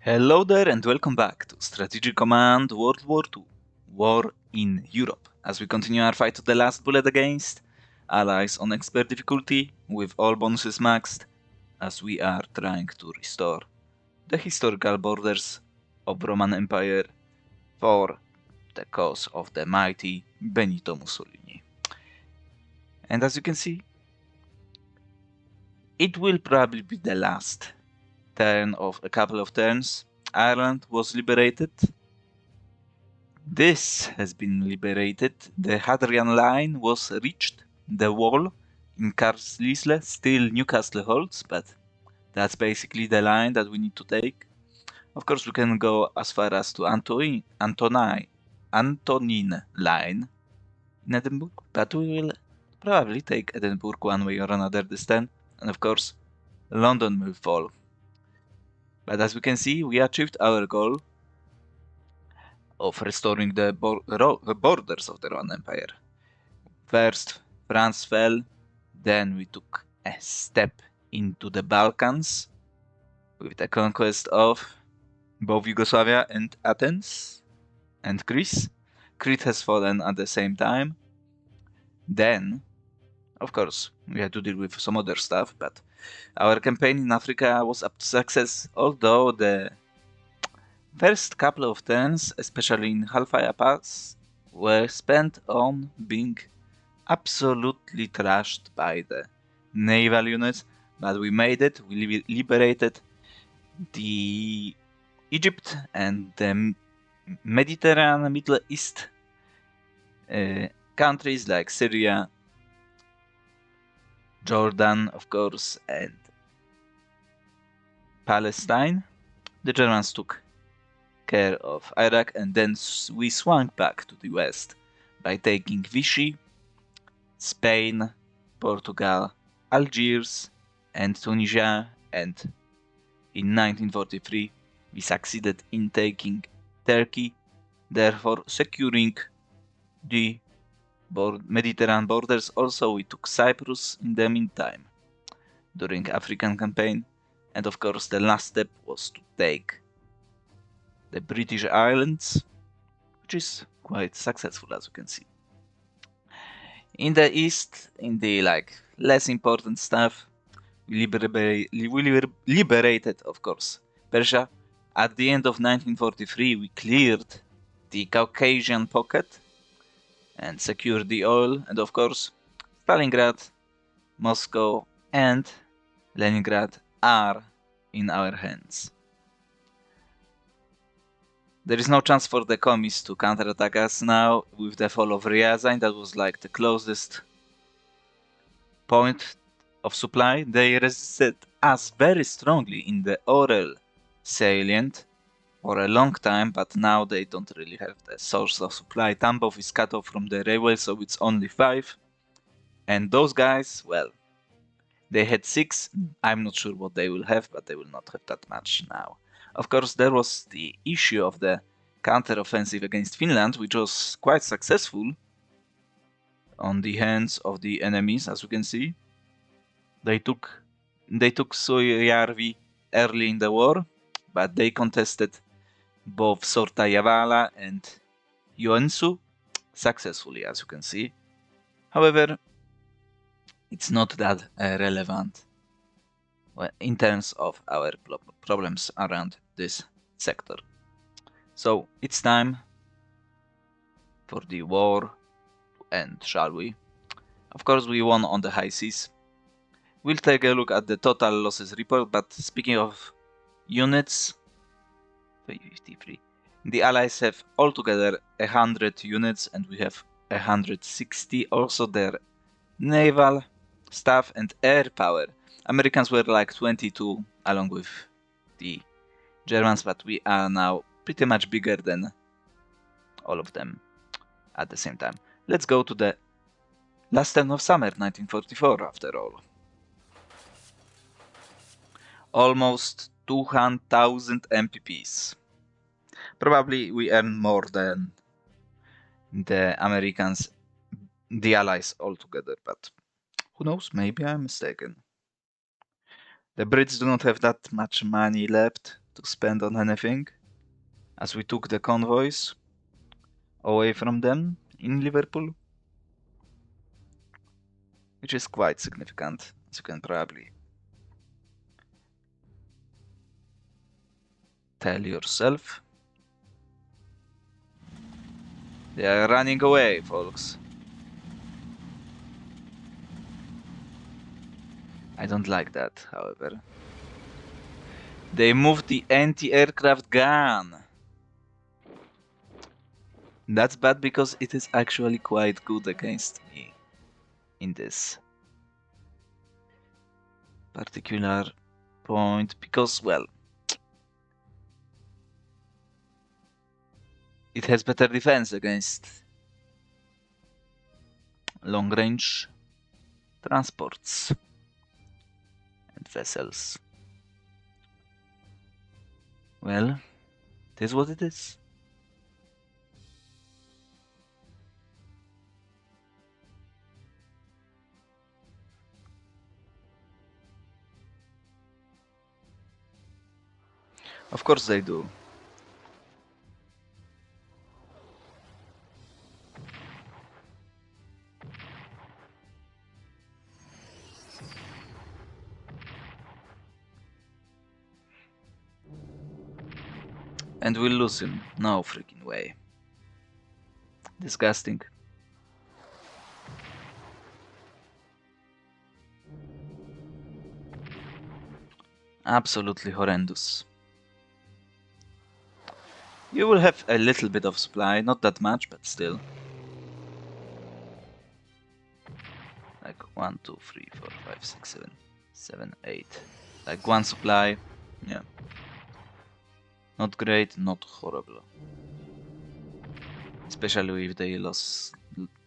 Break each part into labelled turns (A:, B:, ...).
A: Hello there and welcome back to Strategic Command World War II, War in Europe, as we continue our fight to the last bullet against allies on expert difficulty with all bonuses maxed, as we are trying to restore the historical borders of Roman Empire for the cause of the mighty Benito Mussolini. And as you can see, it will probably be the last turn of a couple of turns. Ireland was liberated. This has been liberated. The Hadrian line was reached. The wall in Carlisle still Newcastle holds, but that's basically the line that we need to take. Of course, we can go as far as to Antonin line in Edinburgh, but we will probably take Edinburgh one way or another this turn, and of course, London will fall. But as we can see, we achieved our goal of restoring the borders of the Roman Empire. First, France fell, then we took a step into the Balkans with the conquest of both Yugoslavia and Athens and Greece. Crete has fallen at the same time. Then, of course, we had to deal with some other stuff, but our campaign in Africa was up to success, although the first couple of turns, especially in Halfaya Pass, were spent on being absolutely trashed by the naval units, but we made it. We liberated the Egypt and the Mediterranean, Middle East countries like Syria, Jordan, of course, and Palestine. The Germans took care of Iraq, and then we swung back to the west by taking Vichy, Spain, Portugal, Algiers, and Tunisia, and in 1943 we succeeded in taking Turkey, therefore securing the Mediterranean borders. Also, we took Cyprus in the meantime during African campaign, and of course the last step was to take the British Islands, which is quite successful, as you can see. In the east, in the less important stuff, we liberated, of course, Persia. At the end of 1943, we cleared the Caucasian pocket and secured the oil, and of course, Stalingrad, Moscow, and Leningrad are in our hands. There is no chance for the commies to counterattack us now with the fall of Ryazan. That was like the closest point of supply. They resisted us very strongly in the Orel salient for a long time, but now they don't really have the source of supply. Tambov is cut off from the railway, so it's only 5. And those guys, well, they had 6. I'm not sure what they will have, but they will not have that much now. Of course, there was the issue of the counter-offensive against Finland, which was quite successful on the hands of the enemies, as you can see. They took Suojärvi early in the war, but they contested both Sortajavala and Joensuu successfully, as you can see. However, it's not that relevant in terms of our problems around this sector. So it's time for the war to end, shall we? Of course, we won on the high seas. We'll take a look at the total losses report, but speaking of units, 53. The Allies have altogether 100 units, and we have 160. Also their naval staff and air power. Americans were like 22 along with the Germans, but we are now pretty much bigger than all of them at the same time. Let's go to the last turn of summer 1944 after all. Almost 200,000 MPPs. Probably we earn more than the Americans, the Allies altogether, but who knows, maybe I'm mistaken. The Brits do not have that much money left, to spend on anything, as we took the convoys away from them in Liverpool, which is quite significant, as you can probably tell yourself. They are running away, folks. I don't like that, however. They moved the anti-aircraft gun. That's bad because it is actually quite good against me in this particular point, because, well, it has better defense against long-range transports and vessels. Well, it is what it is. Of course they do. And we'll lose him. No freaking way. Disgusting. Absolutely horrendous. You will have a little bit of supply, not that much, but still. Like 1, 2, 3, 4, 5, 6, 7, 7, 8. Like one supply. Yeah. Not great, not horrible. Especially if they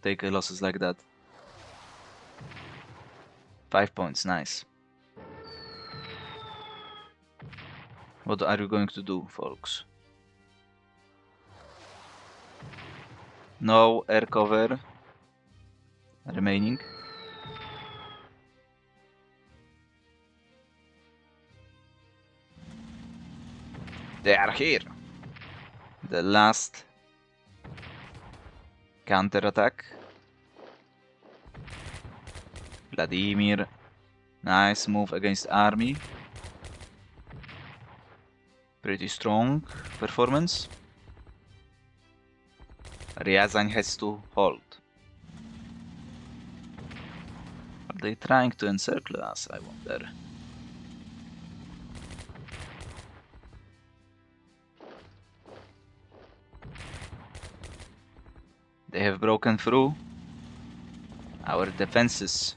A: take losses like that. 5 points, nice. What are you going to do, folks? No air cover remaining. They are here. The last counter-attack. Vladimir. Nice move against army. Pretty strong performance. Ryazan has to hold. Are they trying to encircle us, I wonder? They have broken through our defenses.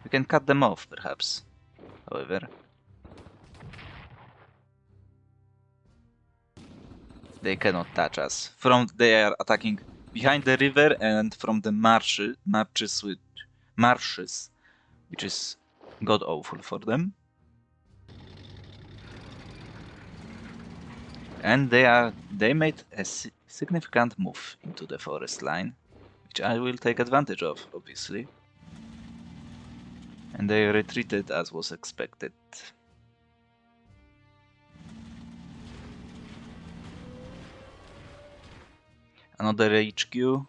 A: We can cut them off, perhaps. However, they cannot touch us. They are attacking behind the river and from the marshes, which is god awful for them. And they made a significant move into the forest line, which I will take advantage of, obviously. And they retreated as was expected. Another HQ.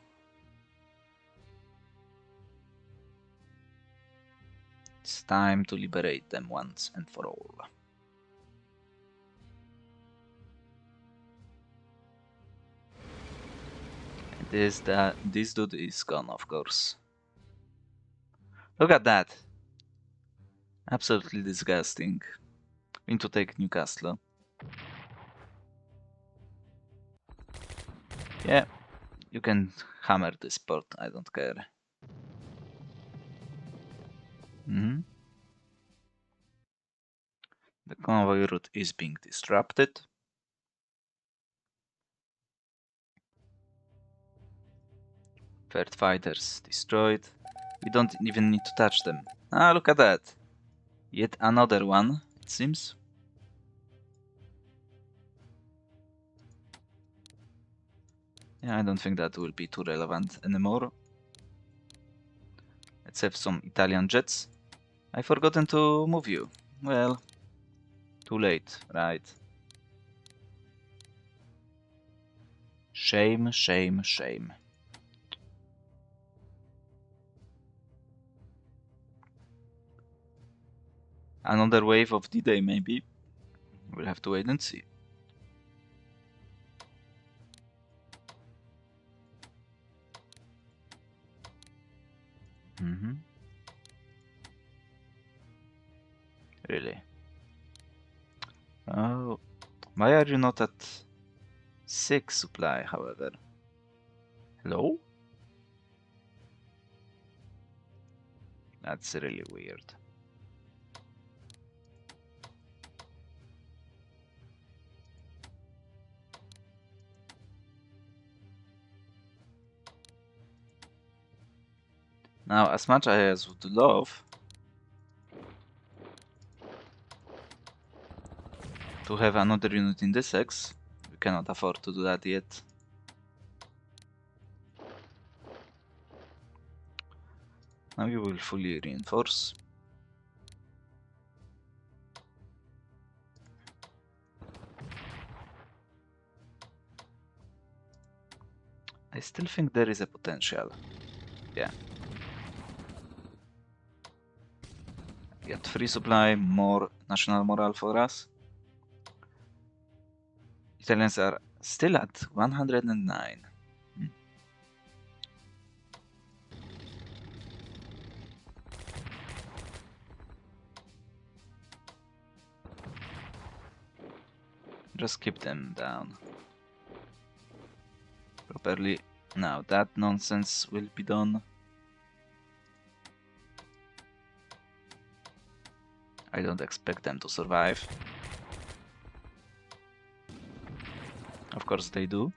A: It's time to liberate them once and for all. This dude is gone, of course. Look at that. Absolutely disgusting. We need to take Newcastle. Yeah, you can hammer this port, I don't care. The convoy route is being disrupted. Third fighters destroyed. We don't even need to touch them. Ah, look at that. Yet another one, it seems. Yeah, I don't think that will be too relevant anymore. Let's have some Italian jets. I've forgotten to move you. Well, too late, right? Shame, shame, shame. Another wave of D-Day, maybe. We'll have to wait and see. Really? Oh, why are you not at 6 supply, however? Hello? That's really weird. Now, as much as I would love to have another unit in this X, we cannot afford to do that yet. Now we will fully reinforce. I still think there is a potential. Yeah. Get free supply, more national morale for us. Italians are still at 109. Just keep them down properly. Now that nonsense will be done. I don't expect them to survive. Of course they do.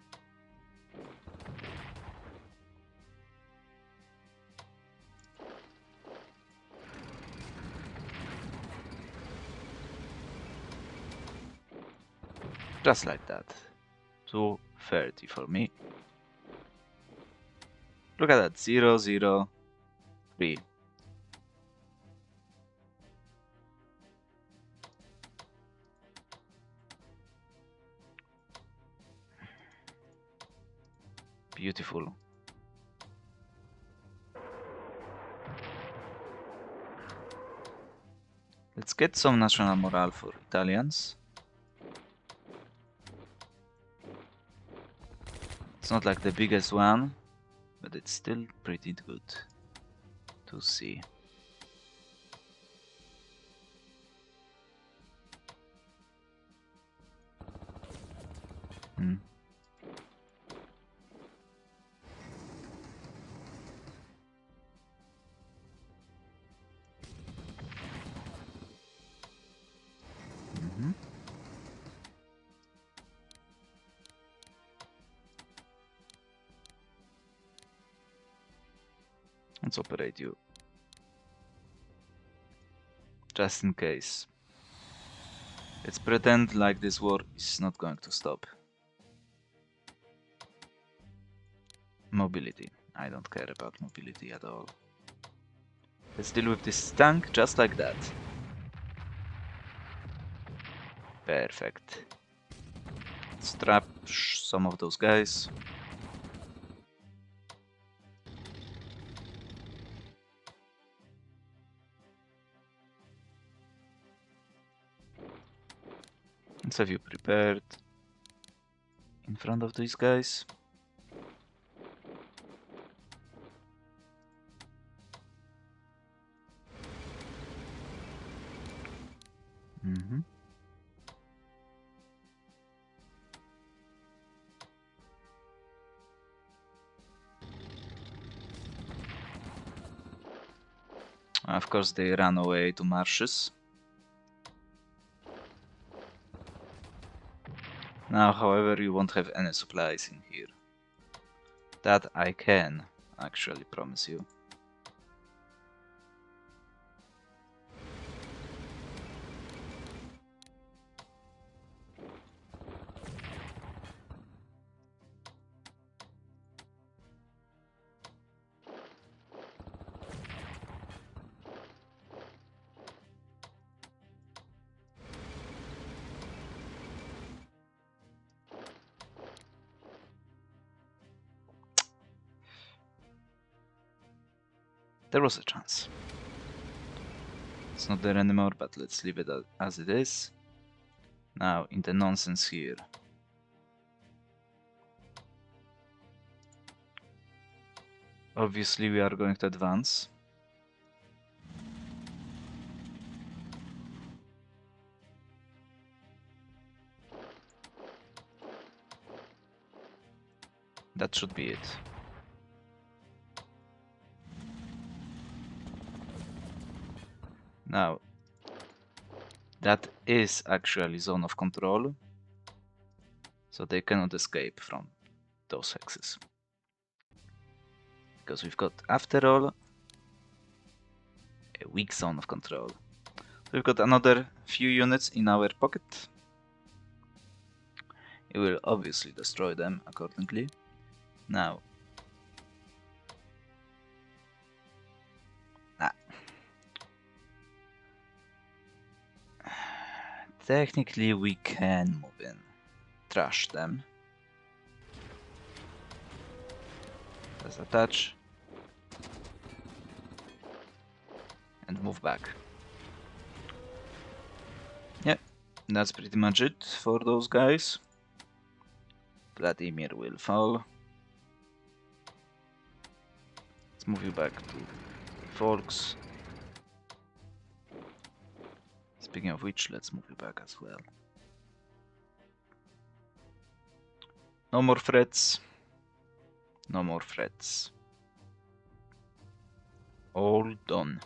A: Just like that. 230 for me. Look at that, 0, 0, 3. Beautiful. Let's get some national morale for Italians. It's not like the biggest one, but it's still pretty good to see. Let's operate you. Just in case. Let's pretend like this war is not going to stop. Mobility. I don't care about mobility at all. Let's deal with this tank just like that. Perfect. Let's trap some of those guys. Let's have you prepared in front of these guys. Of course, they ran away to marshes. Now, however, you won't have any supplies in here. That I can actually promise you. There was a chance. It's not there anymore, but let's leave it as it is. Now, in the nonsense here. Obviously, we are going to advance. That should be it. Now, that is actually zone of control, so they cannot escape from those hexes. Because we've got, after all, a weak zone of control. So we've got another few units in our pocket. It will obviously destroy them accordingly. Now, technically we can move in, trash them. Let's attach and move back. Yeah, that's pretty much it for those guys. Vladimir will fall. Let's move you back to Folks. Speaking of which, let's move you back as well. No more threats. No more threats. All done.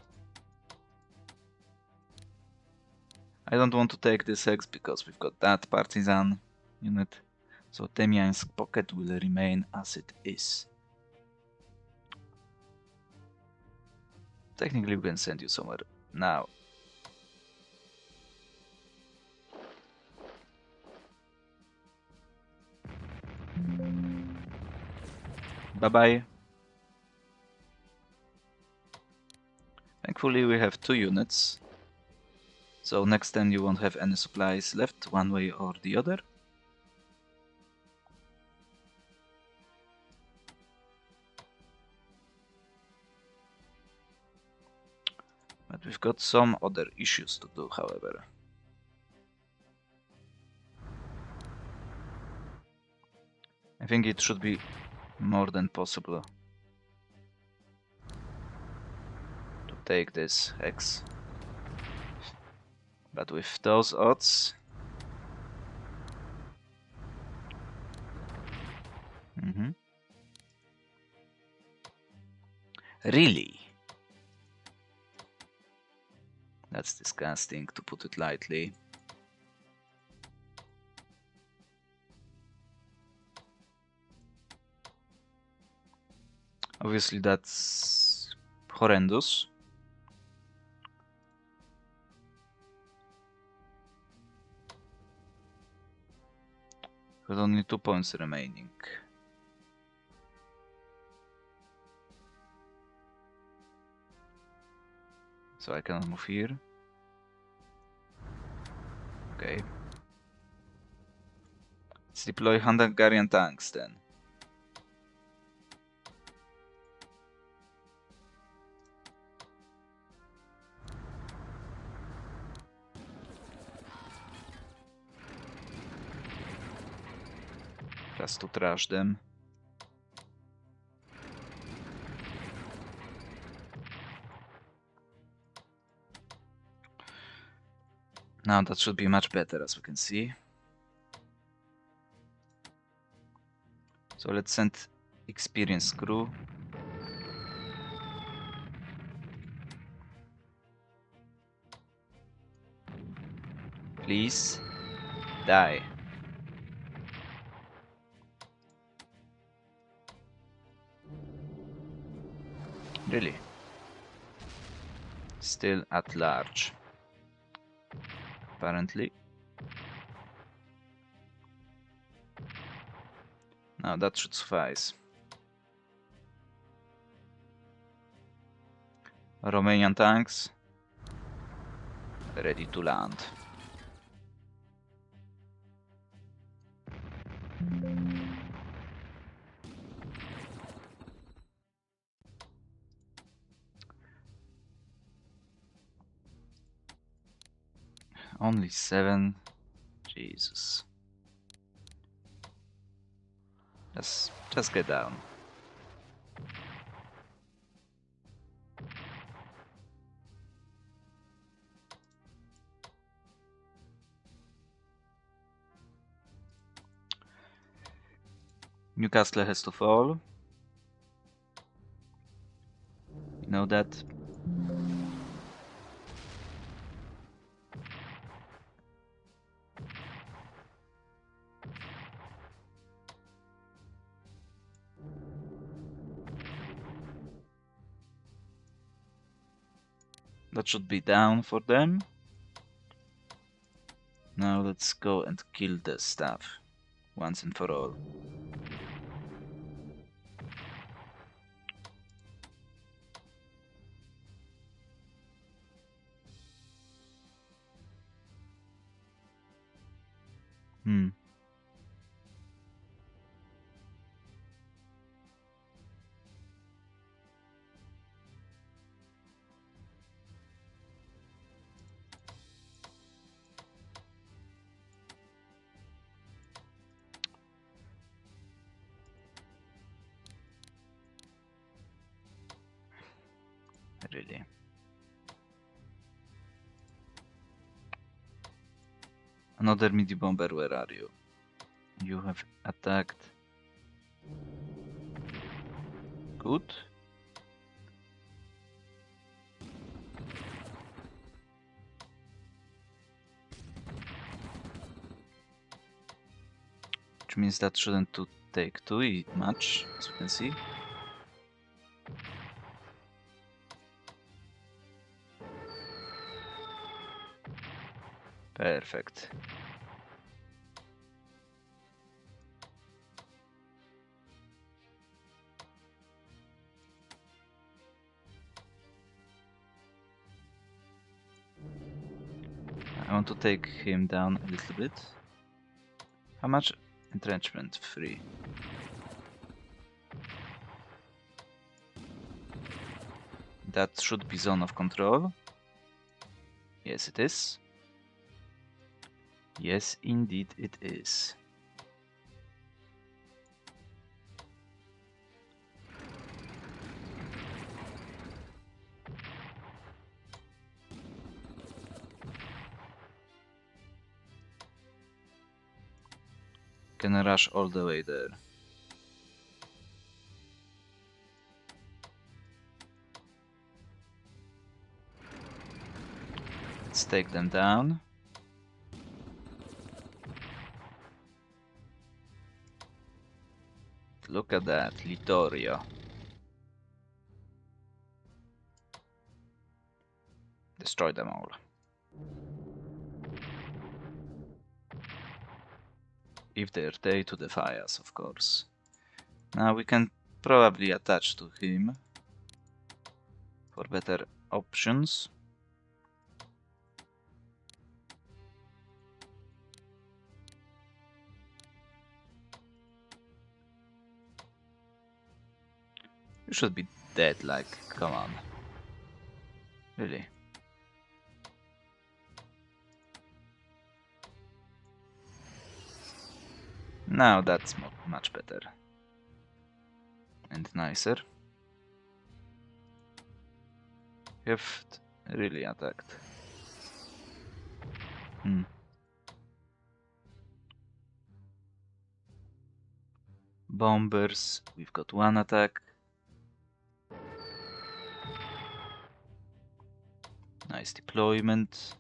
A: I don't want to take this hex because we've got that partisan unit, so Demian's pocket will remain as it is. Technically we can send you somewhere now. Bye bye. Thankfully we have 2 units, so next time you won't have any supplies left one way or the other. But we've got some other issues to do, however. I think it should be more than possible to take this hex. But with those odds... Really? That's disgusting, to put it lightly. Obviously that's horrendous. With only 2 points remaining. So I cannot move here. Okay. Let's deploy Hungarian tanks then. Just to trash them. Now that should be much better, as we can see. So let's send experienced crew. Please die. Really? Still at large. Apparently. Now that should suffice. Romanian tanks ready to land. Only 7. Jesus. Just get down. Newcastle has to fall. You know that. That should be down for them. Now let's go and kill the staff once and for all. Really. Another midi bomber, where are you? You have attacked. Good. Which means that shouldn't take too much, as you can see. Perfect. I want to take him down a little bit. How much? Entrenchment 3. That should be zone of control. Yes, it is. Yes, indeed it is. Can rush all the way there. Let's take them down. Look at that, Littorio. Destroy them all. If they dare to defy us, of course. Now we can probably attach to him for better options. You should be dead, like, come on. Really. Now that's much better. And nicer. You've really attacked. Bombers, we've got 1 attack. Nice deployment.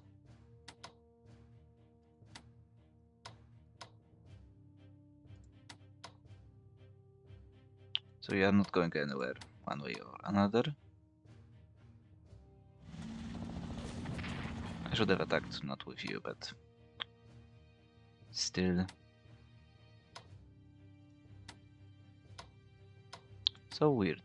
A: So you are not going anywhere, one way or another. I should have attacked not with you, but still. So weird.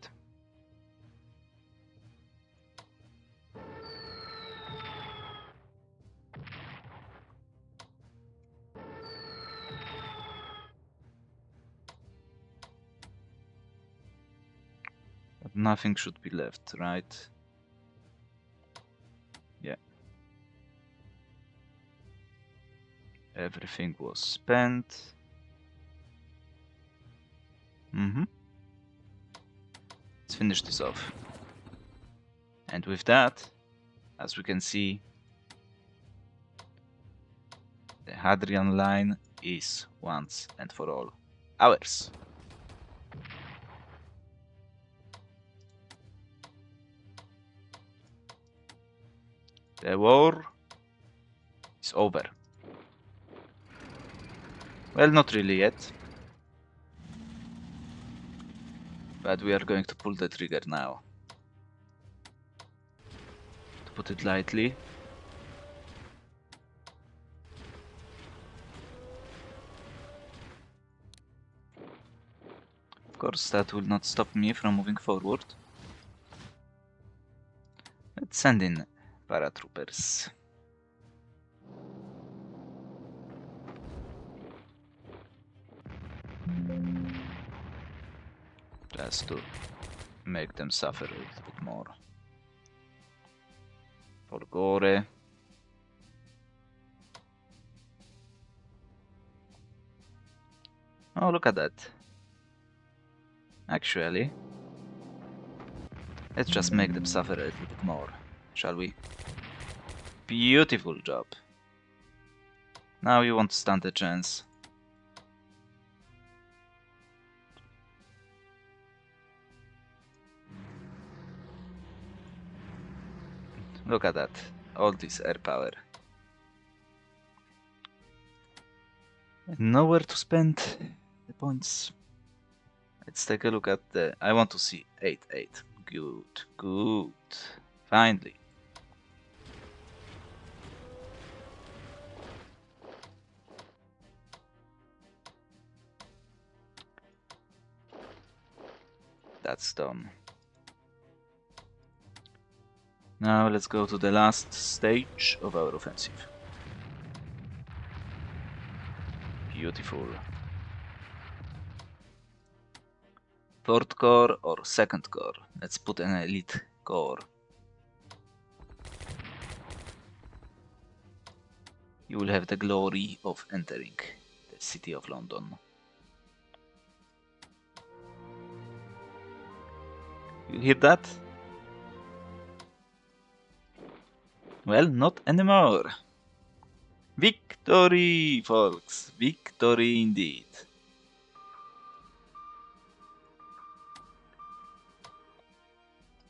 A: But nothing should be left, right? Yeah. Everything was spent. Let's finish this off. And with that, as we can see, the Hadrian line is once and for all ours. The war is over. Well, not really yet. But we are going to pull the trigger now. To put it lightly. Of course, that will not stop me from moving forward. Let's send in paratroopers. Just to make them suffer a little bit more. For gore. Oh, look at that. Actually, let's just make them suffer a little bit more, shall we? Beautiful job. Now you won't stand a chance. Look at that, all this air power. Nowhere to spend the points. Let's take a look at the... I want to see 8-8. Good, good. Finally. That's done. Now let's go to the last stage of our offensive. Beautiful. 4th Corps or 2nd Corps? Let's put an elite corps. You will have the glory of entering the city of London. You hear that? Well, not anymore. Victory, folks. Victory indeed.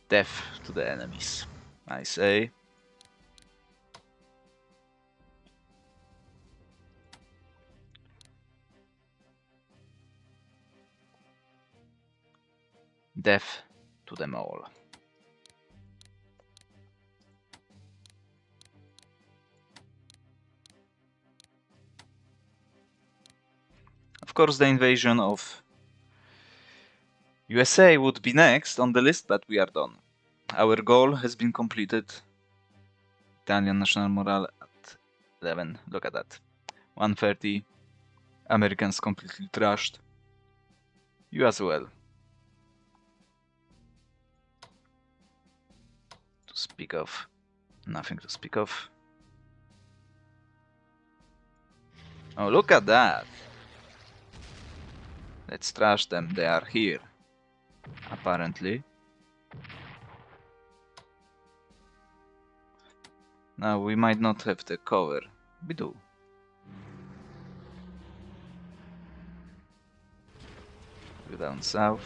A: Death to the enemies, I say. Death to them all. Of course, the invasion of USA would be next on the list, but we are done. Our goal has been completed. Italian national morale at 11. Look at that. 130. Americans completely trashed. You as well. To speak of. Nothing to speak of. Oh, look at that. Let's trash them. They are here. Apparently. Now we might not have the cover. We do. Go down south.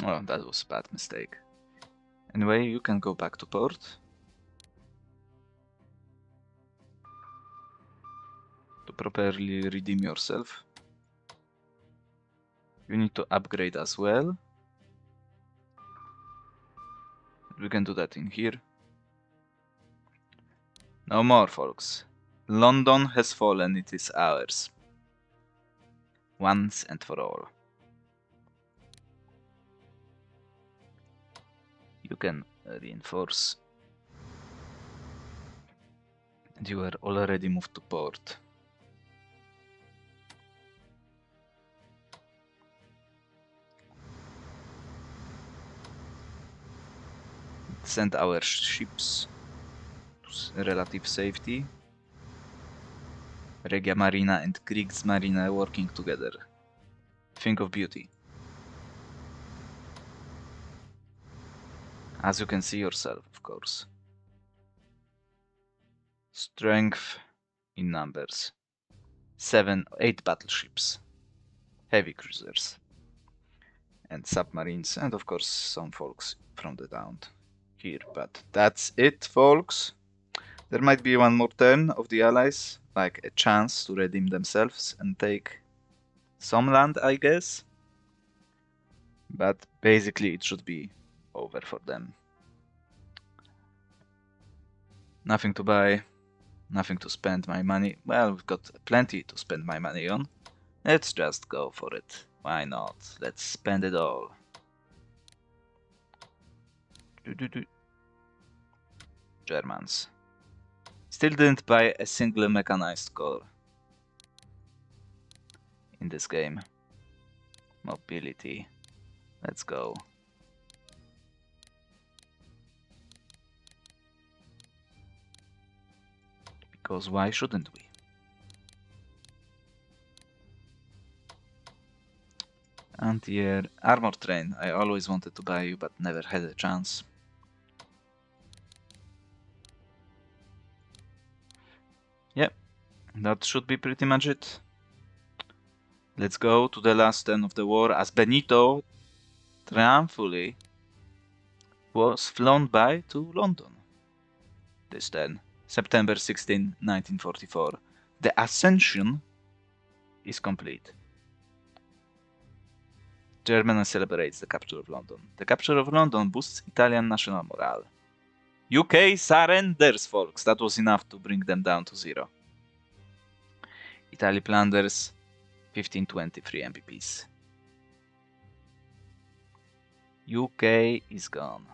A: Oh, that was a bad mistake. Anyway, you can go back to port. To properly redeem yourself. You need to upgrade as well. We can do that in here. No more, folks. London has fallen, it is ours. Once and for all. You can reinforce. And you are already moved to port. send our ships to relative safety. Regia Marina and Kriegsmarine working together. Think of beauty. As you can see yourself, of course. Strength in numbers. 8 battleships. Heavy cruisers. And submarines. And of course some folks from the town here. But that's it, folks. There might be one more turn of the Allies. Like a chance to redeem themselves and take some land, I guess. But basically it should be over for them. Nothing to buy, nothing to spend my money. Well, we've got plenty to spend my money on. Let's just go for it. Why not? Let's spend it all. Germans. Still didn't buy a single mechanized corps in this game. Mobility. Let's go. Because why shouldn't we? Anti-air armor train. I always wanted to buy you, but never had a chance. Yep, that should be pretty much it. Let's go to the last turn of the war as Benito triumphantly was flown by to London. This turn, September 16, 1944. The Ascension is complete. Germany celebrates the capture of London. The capture of London boosts Italian national morale. UK surrenders, folks. That was enough to bring them down to 0. Italy plunders 1523 MPPs. UK is gone.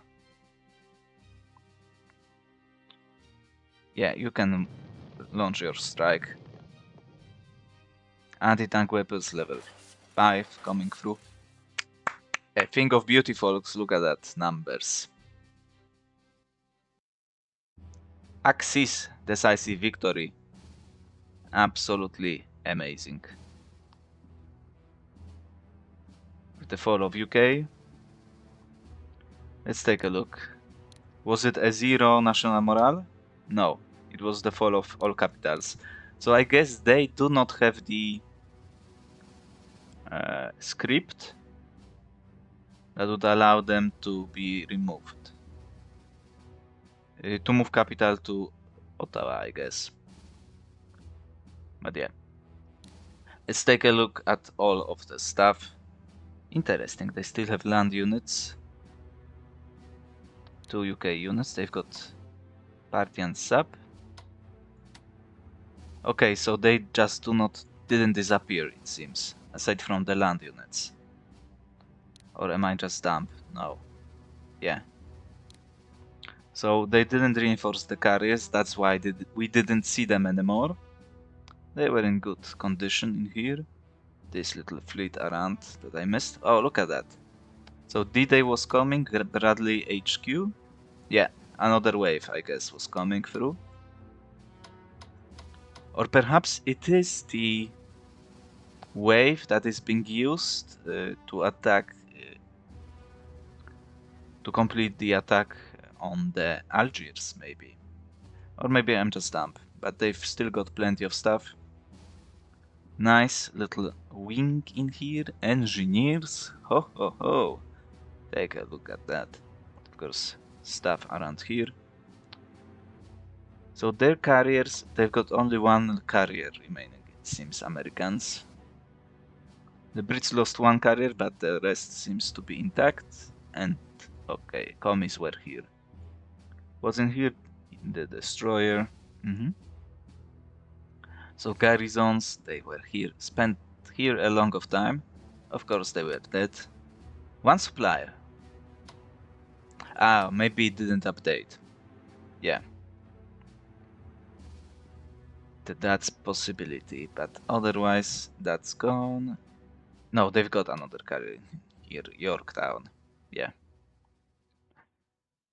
A: Yeah, you can launch your strike. Anti-tank weapons level 5 coming through. A thing of beauty, folks. Look at that. Numbers. Axis decisive victory. Absolutely amazing. With the fall of UK. Let's take a look. Was it a 0 national morale? No. It was the fall of all capitals. So I guess they do not have the script that would allow them to be removed. To move capital to Ottawa, I guess. But yeah. Let's take a look at all of the stuff. Interesting, they still have land units. 2 UK units, they've got party and sub. Okay, so they just didn't disappear, it seems, aside from the land units. Or am I just dumb? No. Yeah. So they didn't reinforce the carriers, that's why we didn't see them anymore. They were in good condition in here. This little fleet around that I missed. Oh, look at that. So D-Day was coming, Bradley HQ. Yeah, another wave, I guess, was coming through. Or perhaps it is the wave that is being used to attack, to complete the attack on the Algiers, maybe. Or maybe I'm just dumb, but they've still got plenty of stuff. Nice little wing in here, engineers, ho ho ho. Take a look at that. Of course, stuff around here. So their carriers, they've got only one carrier remaining, it seems, Americans. The Brits lost one carrier, but the rest seems to be intact. And, okay, commies were here. What's in here? The destroyer. So garrisons, they were here, spent here a long of time. Of course they were dead. One supplier. Ah, maybe it didn't update. Yeah. That's possibility, but otherwise that's gone. No, they've got another carrier here, Yorktown. Yeah.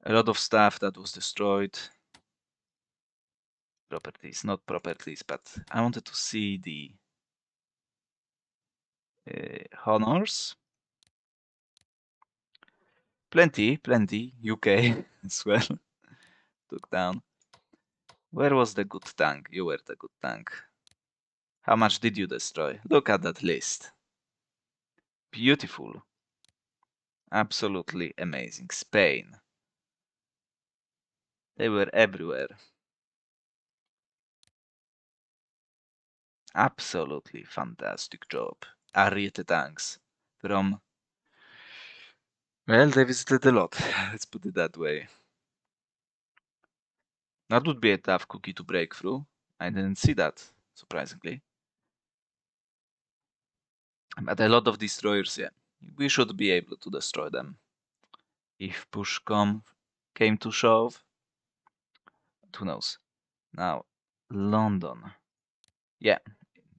A: A lot of stuff that was destroyed. Properties, not properties, but I wanted to see the honors. Plenty, UK as well. Took down. Where was the good tank? You were the good tank. How much did you destroy? Look at that list. Beautiful. Absolutely amazing. Spain. They were everywhere. Absolutely fantastic job. Ariete tanks from... Well, they visited a lot. Let's put it that way. That would be a tough cookie to break through. I didn't see that, surprisingly. But a lot of destroyers, yeah. We should be able to destroy them. If push came to shove. Who knows? Now, London. Yeah,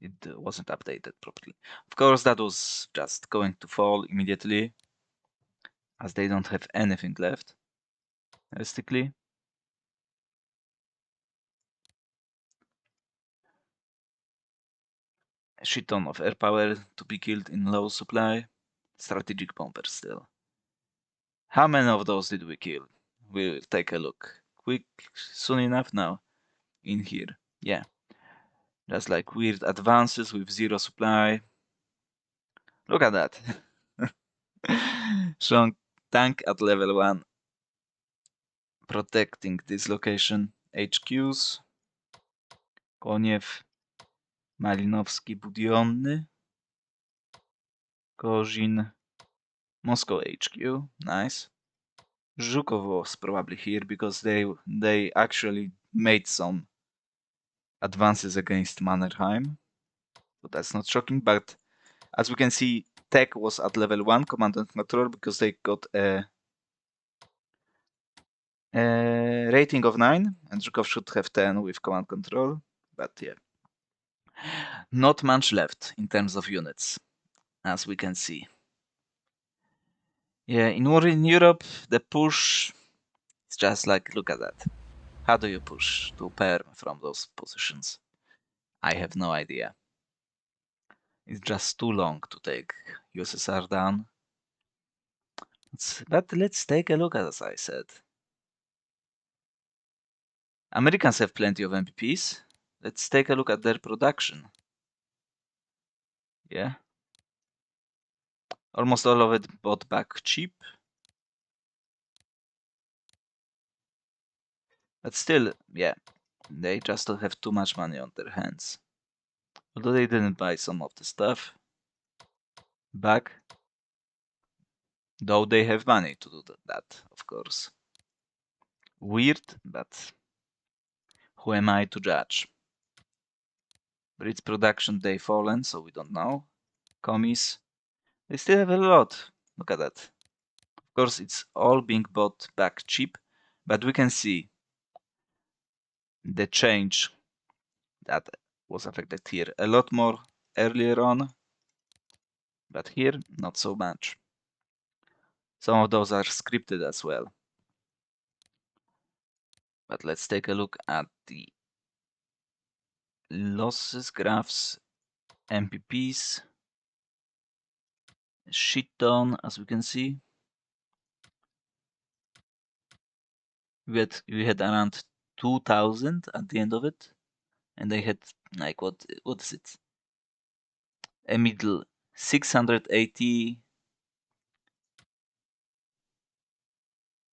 A: it wasn't updated properly. Of course, that was just going to fall immediately, as they don't have anything left, realistically. A shit ton of air power to be killed in low supply. Strategic bombers still. How many of those did we kill? We'll take a look. Quick, soon enough now. In here. Yeah. Just like weird advances with zero supply. Look at that. Strong tank at level 1. Protecting this location. HQs. Koniew. Malinowski Budionny. Kozin. Moscow HQ. Nice. Zhukov was probably here because they actually made some advances against Mannerheim. So that's not shocking, but as we can see, Tech was at level 1, command and control, because they got a rating of 9, and Zhukov should have 10 with command control, but yeah. Not much left in terms of units, as we can see. Yeah, in war in Europe, the push is just like, look at that. How do you push to Perm from those positions? I have no idea. It's just too long to take USSR down. But let's take a look, as I said. Americans have plenty of MPPs. Let's take a look at their production. Yeah. Almost all of it bought back cheap. But still, yeah, they just don't have too much money on their hands. Although they didn't buy some of the stuff back. Though they have money to do that, of course. Weird, but who am I to judge? Brits production day fallen, so we don't know. Commies, they still have a lot. Look at that. Of course, it's all being bought back cheap, but we can see the change that was affected here a lot more earlier on, but here not so much. Some of those are scripted as well. But let's take a look at the losses graphs, MPPs, shit ton, as we can see. We had around 2000 at the end of it, and they had like what is it? A middle 680,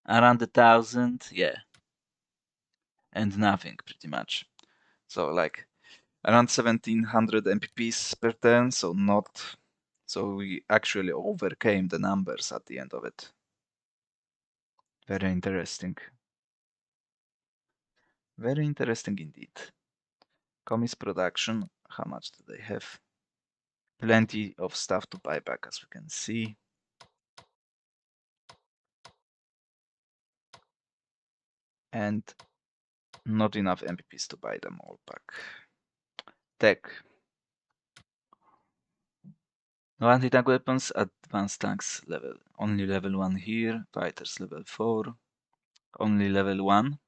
A: around 1,000, yeah, and nothing pretty much. So like around 1700 MPPs per turn, so not. So we actually overcame the numbers at the end of it. Very interesting. Very interesting indeed. Commies production, how much do they have? Plenty of stuff to buy back, as we can see. And not enough MPPs to buy them all back. Tech. No anti-tank weapons, advanced tanks level, only level 1 here, fighters level 4. only level 1.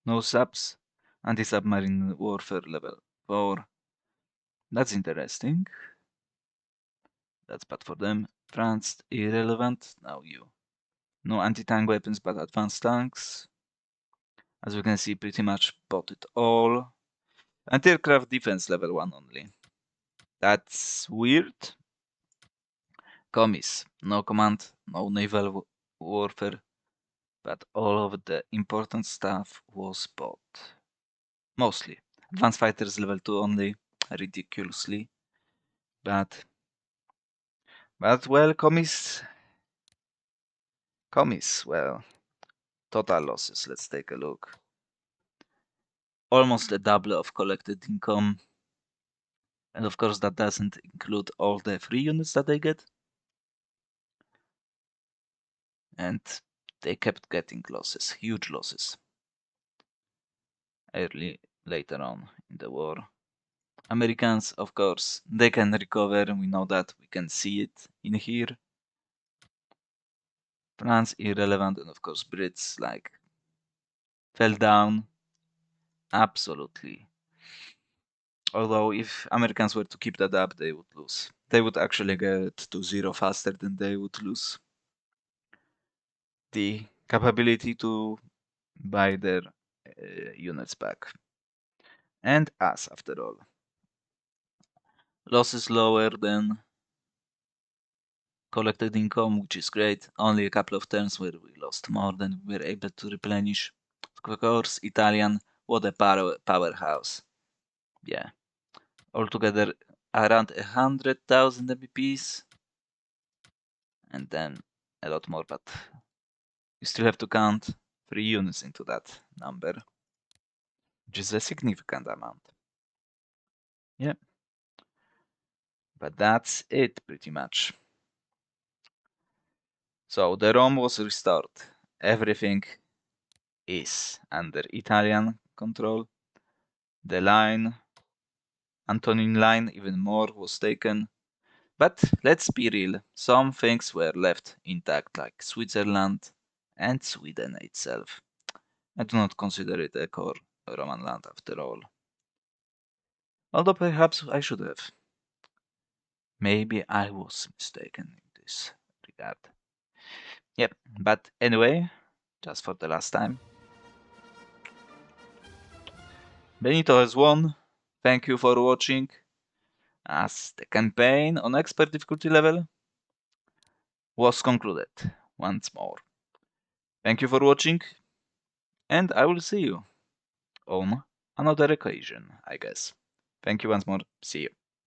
A: No subs. Anti-submarine warfare level 4. That's interesting. That's bad for them. France, irrelevant. Now you. No anti-tank weapons, but advanced tanks. As we can see, pretty much bought it all. Anti-aircraft defense level 1 only. That's weird. Commis. No command, no naval warfare, but all of the important stuff was bought. Mostly. Advanced fighters level 2 only. Ridiculously. But well, commis, well, total losses. Let's take a look. Almost a double of collected income. And of course, that doesn't include all the free units that they get. And they kept getting losses, huge losses. Later on in the war. Americans, of course, they can recover. We know that. We can see it in here. France, irrelevant. And of course, Brits, like, fell down. Absolutely. Although if Americans were to keep that up, they would lose. They would actually get to 0 faster than they would lose the capability to buy their units back. And us, after all. Losses lower than collected income, which is great. Only a couple of turns where we lost more than we were able to replenish. Of course, Italian, what a powerhouse. Yeah. Altogether, around 100,000 MBPs. And then a lot more, but you still have to count 3 units into that number, which is a significant amount. Yeah. But that's it, pretty much. So the Rome was restored. Everything is under Italian control. The line, Antonine line, even more was taken. But let's be real, some things were left intact, like Switzerland and Sweden itself. I do not consider it a core Roman land after all. Although perhaps I should have. Maybe I was mistaken in this regard. Yep, but anyway, just for the last time. Benito has won. Thank you for watching. As the campaign on expert difficulty level was concluded once more. Thank you for watching, and I will see you on another occasion, I guess. Thank you once more. See you.